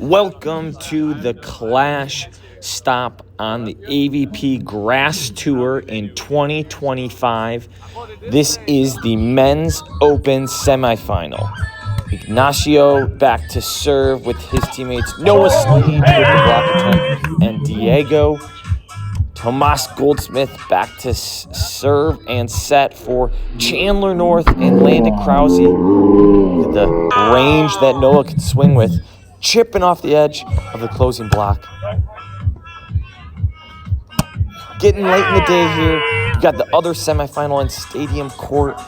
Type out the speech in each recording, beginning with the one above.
Welcome to the Clash stop on the AVP Grass Tour in 2025. This is the Men's Open Semifinal. Ignacio back to serve with his teammates Noah Slage with the block attempt and Diego. Tomas Goldsmith back to serve and set for Chandler North and Landon Krause. Look at the range that Noah can swing with, chipping off the edge of the closing block. Getting late in the day here. You got the other semifinal in Stadium Court.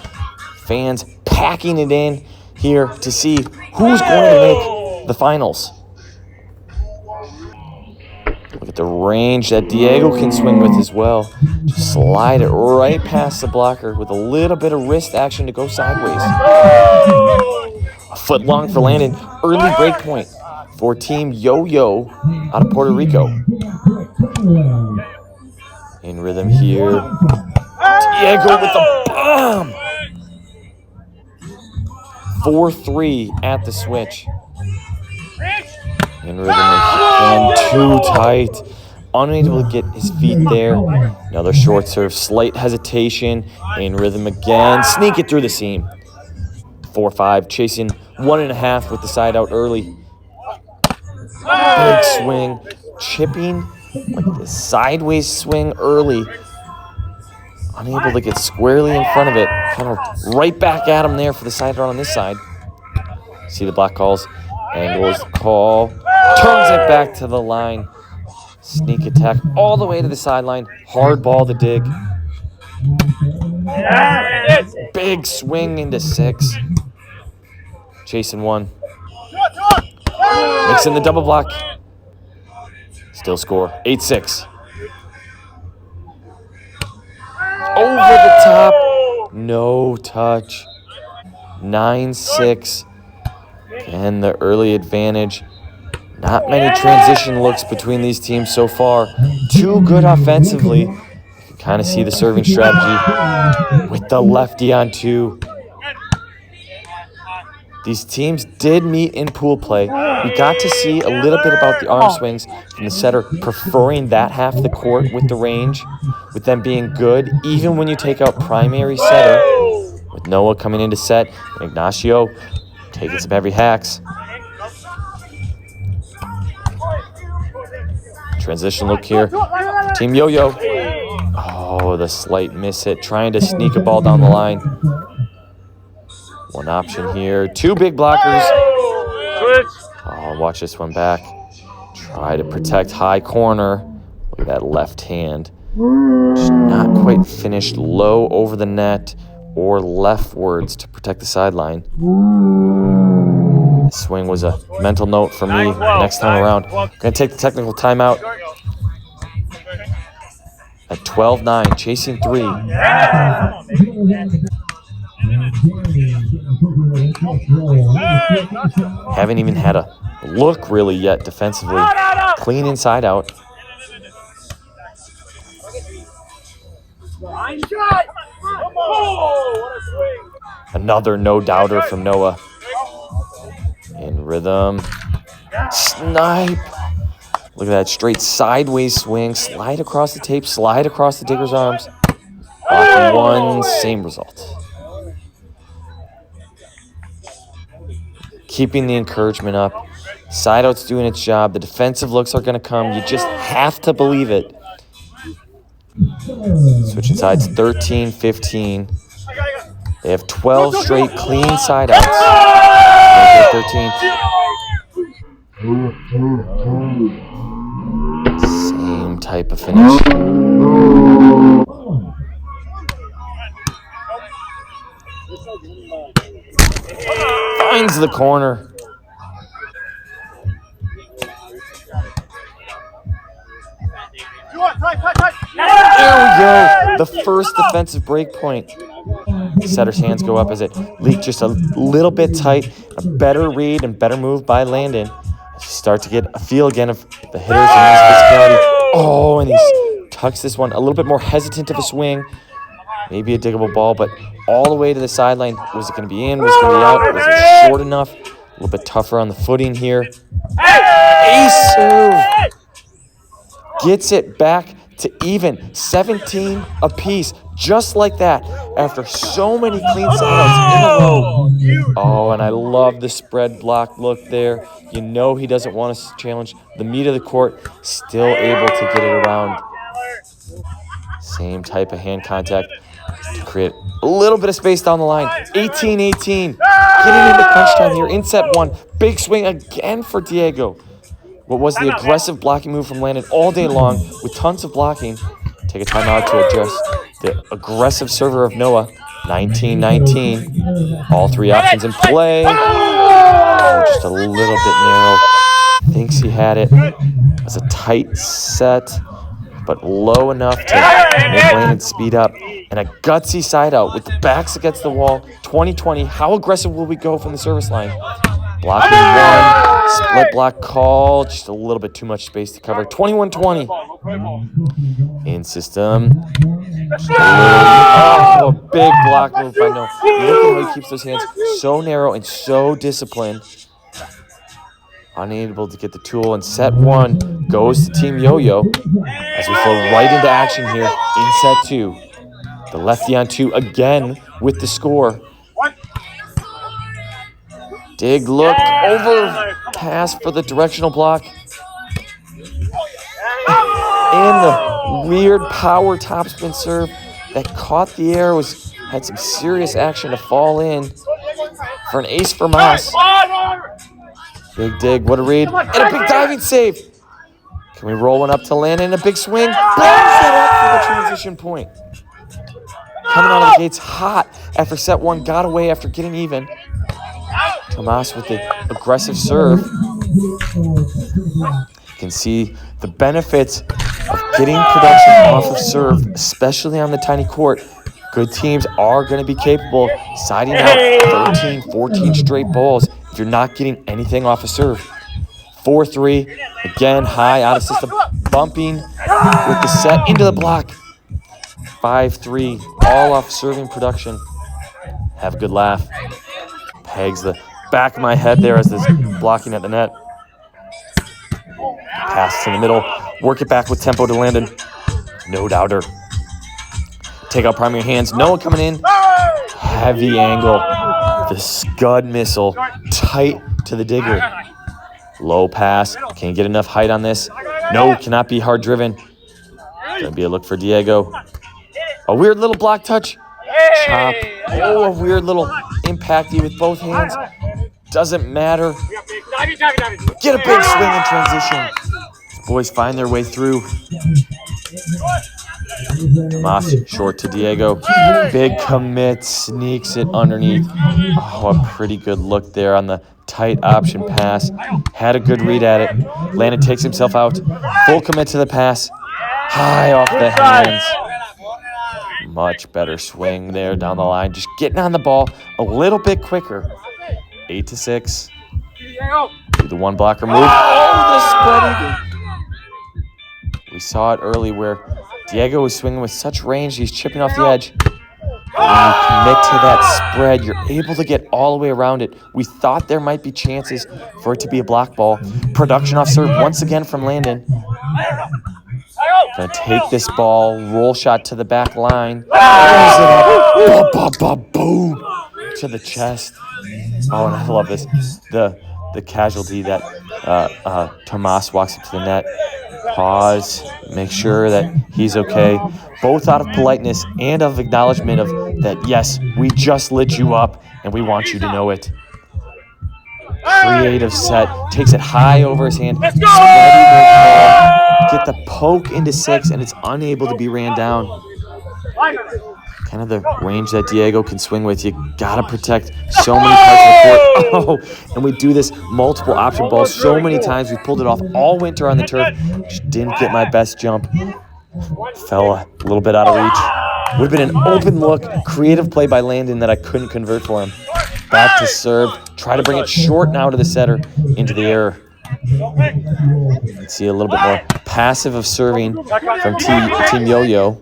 Fans packing it in here to see who's going to make the finals. Look at the range that Diego can swing with as well. Just slide it right past the blocker with a little bit of wrist action to go sideways. A foot long for Landon. Early break point for Team YOYO out of Puerto Rico. In rhythm here. Diego with the bomb. 4-3 at the switch. In rhythm again, too tight. Unable to get his feet there. Another short serve, slight hesitation. In rhythm again, sneak it through the seam. 4-5, chasing 1.5 with the side out early. Big swing, chipping like the sideways swing early. Unable to get squarely in front of it. Kind of right back at him there for the side out on this side. See the block calls. Angles the call. Turns it back to the line. Sneak attack all the way to the sideline. Hard ball to dig. Big swing into 6. Chasing 1. Mixing the double block. Still score. 8-6. Over the top. No touch. 9-6. And the early advantage. Not many transition looks between these teams so far. Too good offensively. You can kind of see the serving strategy with the lefty on 2. These teams did meet in pool play. We got to see a little bit about the arm swings from the setter preferring that half of the court with the range, with them being good, even when you take out primary setter, with Noah coming in to set, and Ignacio taking some heavy hacks. Transition look here. Team YOYO. Oh, the slight miss hit. Trying to sneak a ball down the line. One option here. 2 big blockers. Oh, watch this one back. Try to protect high corner. Look at that left hand. Just not quite finished low over the net or leftwards to protect the sideline. This swing was a mental note for me next time around. Gonna take the technical timeout at 12-9, chasing 3. Haven't even had a look really yet defensively. Clean inside out. Another no-doubter from Noah. In rhythm. Snipe. Look at that straight sideways swing. Slide across the tape. Slide across the digger's arms. Blocking 1, same result. Keeping the encouragement up. Side out's doing its job. The defensive looks are going to come. You just have to believe it. Switching sides, 13-15. They have 12 straight clean side outs. 13. Same type of finish. Finds the corner. There we go. The first defensive break point. Setter's hands go up as it leaked just a little bit tight. A better read and better move by Landon. As you start to get a feel again of the hitters and his physicality. Oh, and he tucks this one. A little bit more hesitant of a swing. Maybe a diggable ball, but all the way to the sideline. Was it going to be in? Was it going to be out? Was it short enough? A little bit tougher on the footing here. Ace serve. Gets it back to even 17 apiece, just like that, after so many clean sideouts in a row. Oh, and I love the spread block look there. You know he doesn't want to challenge the meat of the court, still able to get it around. Same type of hand contact to create a little bit of space down the line. 18-18, getting into crunch time here in set one. Big swing again for Diego. What was the aggressive blocking move from Landon all day long with tons of blocking. Take a timeout to address the aggressive server of Noah. 19-19. All three options in play. Oh, just a little bit narrow. Thinks he had it. It was a tight set, but low enough to make Landon speed up. And a gutsy side out with the backs against the wall. 20-20. How aggressive will we go from the service line? Blocking one, split block call, just a little bit too much space to cover. 21-20. In system. A big block move by Noah. Look at how he keeps those hands so narrow and so disciplined. Unable to get the tool, and set one goes to Team YOYO as we flow right into action here in set two. The lefty on two again with the score. Dig, look, over, pass for the directional block. And the weird power topspin serve that caught the air had some serious action to fall in for an ace for Mas. Big dig, what a read, and a big diving save. Can we roll one up to Landon? A big swing, blows it up for the transition point. Coming out of the gates hot after set one got away after getting even. Tomas with the aggressive serve. You can see the benefits of getting production off of serve, especially on the tiny court. Good teams are going to be capable of siding out 13, 14 straight balls if you're not getting anything off of serve. 4-3, again, high, out of system, bumping with the set into the block. 5-3, all off serving production. Have a good laugh. Pegs the back of my head there as this blocking at the net. Pass to the middle, work it back with tempo to Landon. No doubter. Take out primary hands, Noah coming in. Heavy angle, the scud missile, tight to the digger. Low pass, can't get enough height on this. No, cannot be hard driven. Gonna be a look for Diego. A weird little block touch. Chop, oh, a weird little impacty with both hands. Doesn't matter. Get a big swing in transition. These boys find their way through. Tomas short to Diego. Big commit, sneaks it underneath. Oh, a pretty good look there on the tight option pass. Had a good read at it. Landon takes himself out. Full commit to the pass. High off the hands. Much better swing there down the line. Just getting on the ball a little bit quicker. 8-6. Do the one blocker move. Oh, the spread eagle. We saw it early where Diego was swinging with such range. He's chipping off the edge. But when you commit to that spread, you're able to get all the way around it. We thought there might be chances for it to be a block ball. Production off serve once again from Landon. Gonna take this ball, roll shot to the back line. Boom! To the chest. Oh, and I love this. The casualty that Tomas walks up to the net. Pause, make sure that he's okay. Both out of politeness and of acknowledgement of that, yes, we just lit you up and we want you to know it. Creative set, takes it high over his hand. Spread eagle, get the poke into 6 and it's unable to be ran down. Kind of the range that Diego can swing with. You gotta protect so many parts of the court. Oh, and we do this multiple option balls so many times. We pulled it off all winter on the turf. Just didn't get my best jump. Fell a little bit out of reach. Would have been an open look, creative play by Landon that I couldn't convert for him. Back to serve. Try to bring it short now to the setter into the error. You can see a little bit more passive of serving from Team YOYO.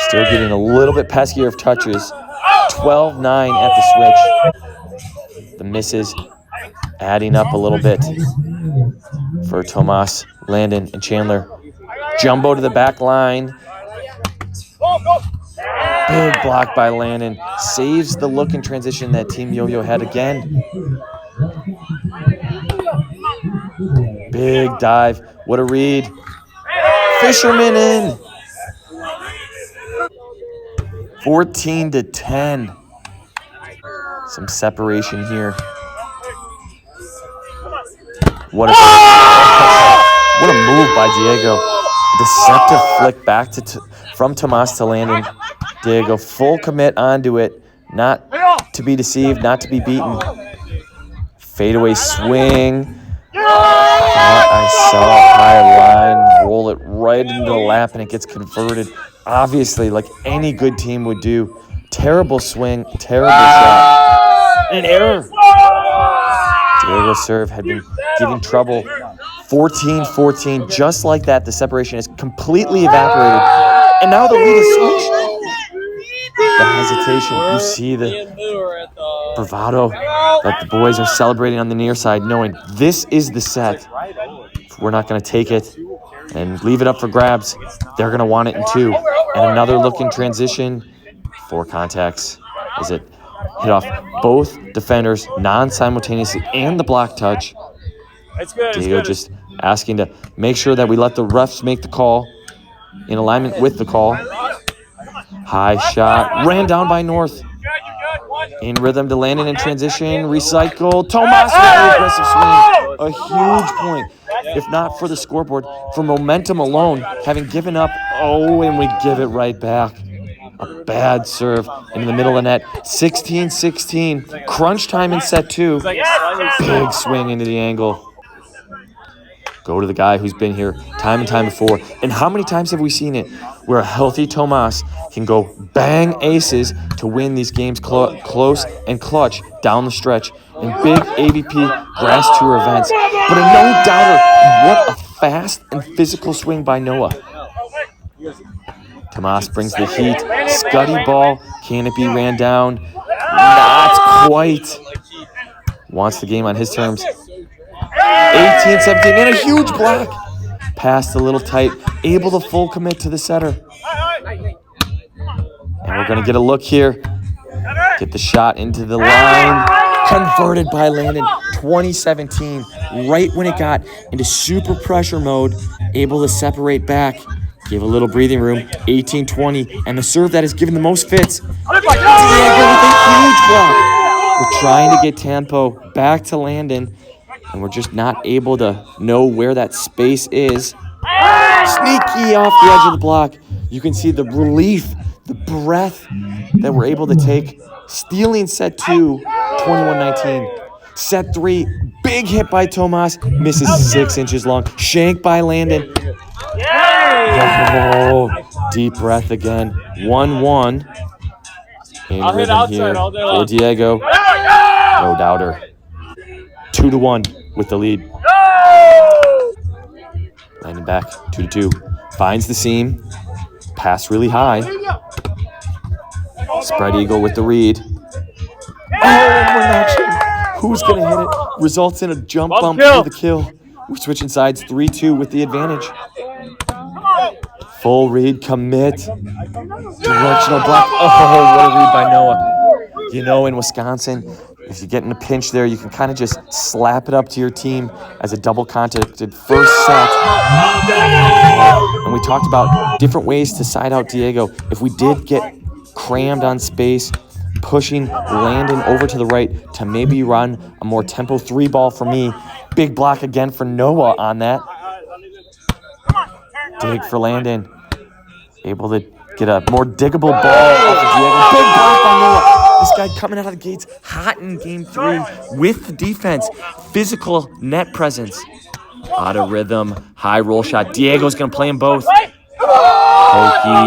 Still getting a little bit peskier of touches. 12-9 at the switch. The misses. adding up a little bit for Tomas, Landon, and Chandler. Jumbo to the back line. Big block by Landon. Saves the look in transition that Team Yo-Yo had again. Big dive. What a read. Fisherman in. 14-10. Some separation here. What a move by Diego. Deceptive flick back from Tomas to Landon. Diego full commit onto it. Not to be deceived, not to be beaten. Fadeaway swing. I saw high line. Roll it right into the lap and it gets converted. Obviously, like any good team would do. Terrible swing, terrible shot. An error. Diego's serve had been giving trouble. 14-14, just like that, the separation is completely evaporated. And now the lead is switched. The hesitation, you see the bravado that the boys are celebrating on the near side, knowing this is the set. If we're not going to take it and leave it up for grabs, they're going to want it in two. And another look in transition. 4 contacts as it hit off both defenders non-simultaneously and the block touch. Diego just asking to make sure that we let the refs make the call in alignment with the call. High shot, ran down by North. In rhythm to Landon in transition, recycle. Tomas, very aggressive swing. A huge point, if not for the scoreboard, for momentum alone, having given up. Oh, and we give it right back. A bad serve into the middle of the net. 16-16. Crunch time in set 2. Big swing into the angle. Go to the guy who's been here time and time before. And how many times have we seen it where a healthy Tomas can go bang aces to win these games close and clutch down the stretch in big AVP grass tour events. But a no-doubter, what a fast and physical swing by Noah. Tomas brings the heat. Scuddy ball. Can it be ran down? Not quite. Wants the game on his terms. 18-17 and a huge block. Passed a little tight. Able to full commit to the setter. And we're going to get a look here. Get the shot into the line. Converted by Landon. 2017. Right when it got into super pressure mode. Able to separate back. Give a little breathing room. 18-20. And the serve that has given the most fits. Diego with a huge block. We're trying to get tempo back to Landon. And we're just not able to know where that space is. Sneaky off the edge of the block. You can see the relief, the breath that we're able to take. Stealing set 2, 21-19. Set 3, big hit by Tomas. Misses 6 inches long. Shank by Landon. Oh, deep breath again. 1-1. In rhythm here for Diego. No doubter. 2-1 with the lead. Landon back, 2-2. Finds the seam. Pass really high. Spread eagle with the read. Oh, and we're matching. Who's going to hit it? Results in a jump bump for the kill. We're switching sides 3-2 with the advantage. Full read, commit. Directional block. Oh, what a read by Noah. You know, in Wisconsin, if you get in a pinch there, you can kind of just slap it up to your team as a double contacted first set. And we talked about different ways to side out Diego. If we did get crammed on space, pushing Landon over to the right to maybe run a more tempo 3 ball for me. Big block again for Noah on that. Dig for Landon. Able to get a more diggable ball off of Diego. Big block by Noah. This guy coming out of the gates hot in game 3 with the defense. Physical net presence. Out of rhythm. High roll shot. Diego's going to play them both. Pokey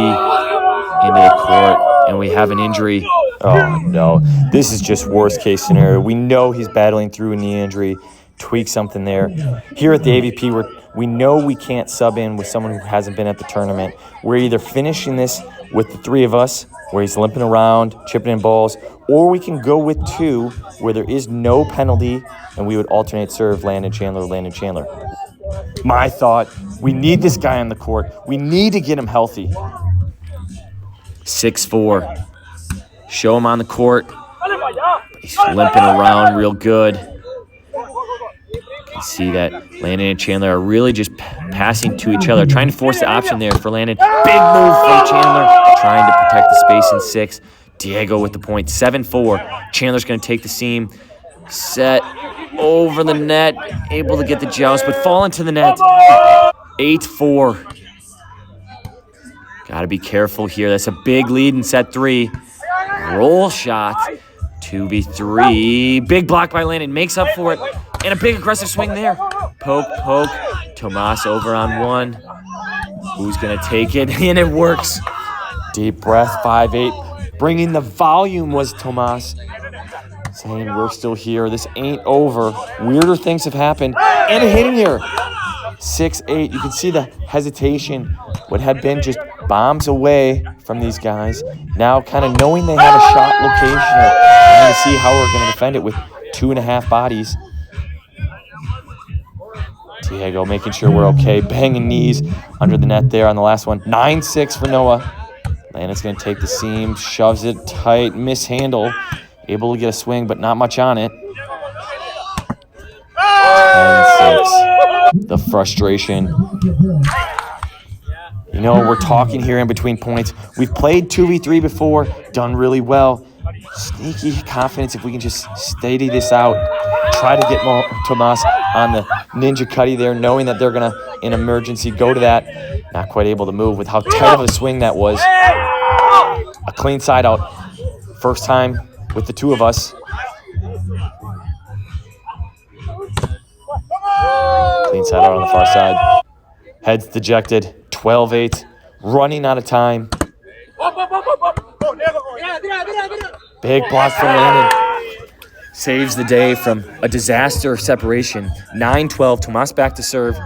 into court. And we have an injury. Oh, no. This is just worst case scenario. We know he's battling through a knee injury. Tweak something there. Here at the AVP, we know we can't sub in with someone who hasn't been at the tournament. We're either finishing this with the 3 of us, where he's limping around, chipping in balls, or we can go with 2 where there is no penalty and we would alternate serve Landon Chandler, Landon Chandler. My thought, we need this guy on the court. We need to get him healthy. 6-4. Show him on the court. He's limping around real good. You can see that Landon and Chandler are really just passing to each other, trying to force the option there for Landon. Big move from Chandler, trying to protect the space in 6. Diego with the point, 7-4. Chandler's going to take the seam. Set over the net, able to get the joust, but fall into the net. 8-4. Got to be careful here. That's a big lead in set 3. Roll shot. 2v3. Big block by Landon. Makes up for it. And a big aggressive swing there. Poke, poke. Tomas over on 1. Who's going to take it? And it works. Deep breath, 5-8. Bringing the volume was Tomas. Saying we're still here. This ain't over. Weirder things have happened. And a hitting here. 6-8. You can see the hesitation. What had been just bombs away from these guys. Now kind of knowing they have a shot location or trying to see how we're going to defend it with 2.5 bodies. Diego making sure we're okay. Banging knees under the net there on the last one. 9-6 for Noah. Landon's going to take the seam. Shoves it tight. Mishandle. Able to get a swing, but not much on it. 10-6. The frustration. You know, we're talking here in between points. We've played 2v3 before, done really well. Sneaky confidence if we can just steady this out. Try to get Tomas on the ninja cutty there, knowing that they're going to, in emergency, go to that. Not quite able to move with how tight of a swing that was. A clean side out. First time with the 2 of us. Clean side out on the far side. Heads dejected. 12-8. Running out of time. Big block from Landon. Saves the day from a disaster separation. 9-12. Tomas back to serve.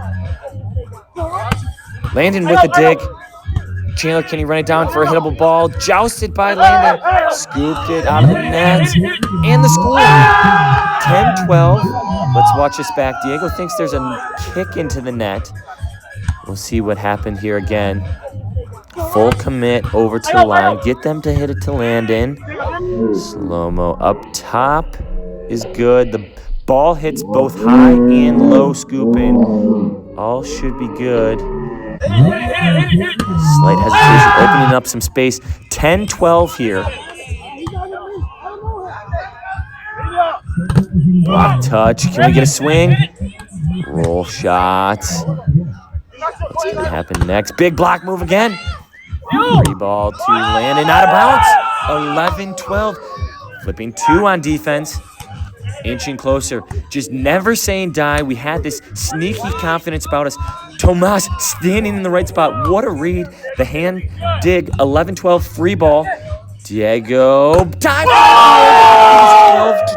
Landon with the dig. Chandler, can he run it down for a hittable ball? Jousted by Landon. Scooped it out of the net. And the score. 10-12. Let's watch this back. Diego thinks there's a kick into the net. We'll see what happened here again. Full commit over to the line. Get them to hit it to Landon. Slow-mo up top is good. The ball hits both high and low scooping. All should be good. Slight hesitation, opening up some space. 10-12 here. Block touch. Can we get a swing? Roll shot. What's going to happen next? Big block move again. Free ball to Landon. Out of bounds. 11-12. Flipping 2 on defense. Inching closer. Just never saying die. We had this sneaky confidence about us. Tomas standing in the right spot. What a read. The hand dig. 11-12 free ball. Diego. Dive.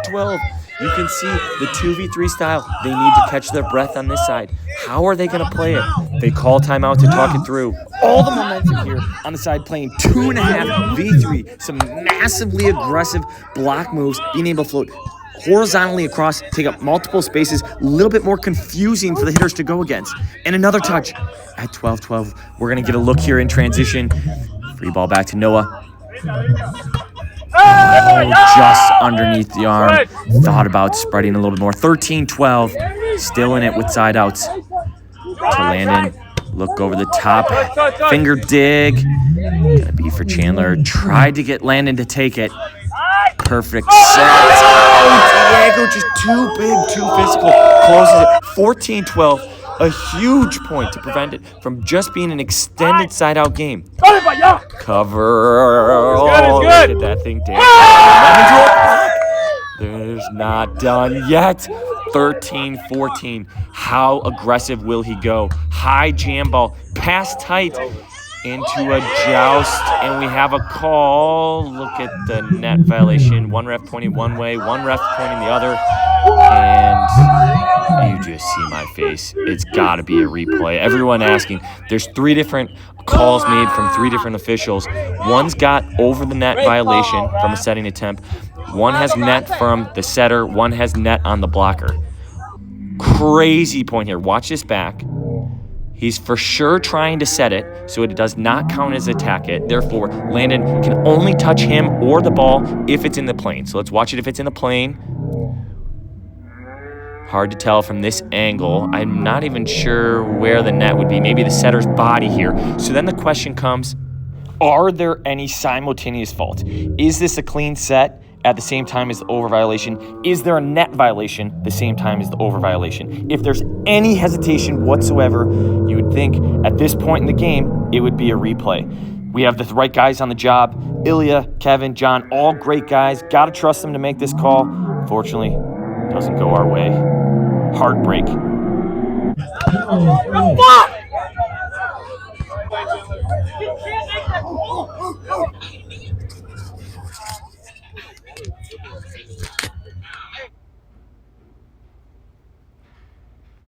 12-12. You can see the 2v3 style. They need to catch their breath on this side. How are they going to play it? They call timeout to talk it through. All the momentum here on the side playing 2.5 v3. Some massively aggressive block moves. Being able to float horizontally across, take up multiple spaces. A little bit more confusing for the hitters to go against. And another touch at 12-12. We're going to get a look here in transition. Free ball back to Noah. Oh, just underneath the arm. Thought about spreading a little bit more. 13-12. Still in it with side outs. To Landon. Look over the top. Finger dig. Gonna be for Chandler. Tried to get Landon to take it. Perfect set. Oh, Diego just too big, too physical. Closes it. 14-12. A huge point to prevent it from just being an extended side-out game. Cover. Oh, look at that thing dance. There's not done yet. 13-14. How aggressive will he go? High jam ball. Pass tight into a joust. And we have a call. Look at the net violation. One ref pointing one way, one ref pointing the other. And you just see my face. It's got to be a replay. Everyone asking. There's 3 different calls made from 3 different officials. One's got over the net violation from a setting attempt. One has net from the setter. One has net on the blocker. Crazy point here. Watch this back. He's for sure trying to set it, so it does not count as attack it. Therefore, Landon can only touch him or the ball if it's in the plane. So let's watch it if it's in the plane. Hard to tell from this angle. I'm not even sure where the net would be. Maybe the setter's body here. So then the question comes, are there any simultaneous faults? Is this a clean set at the same time as the over violation? Is there a net violation the same time as the over violation? If there's any hesitation whatsoever, you would think at this point in the game, it would be a replay. We have the right guys on the job. Ilya, Kevin, John, all great guys. Got to trust them to make this call. Fortunately, doesn't go our way. Heartbreak.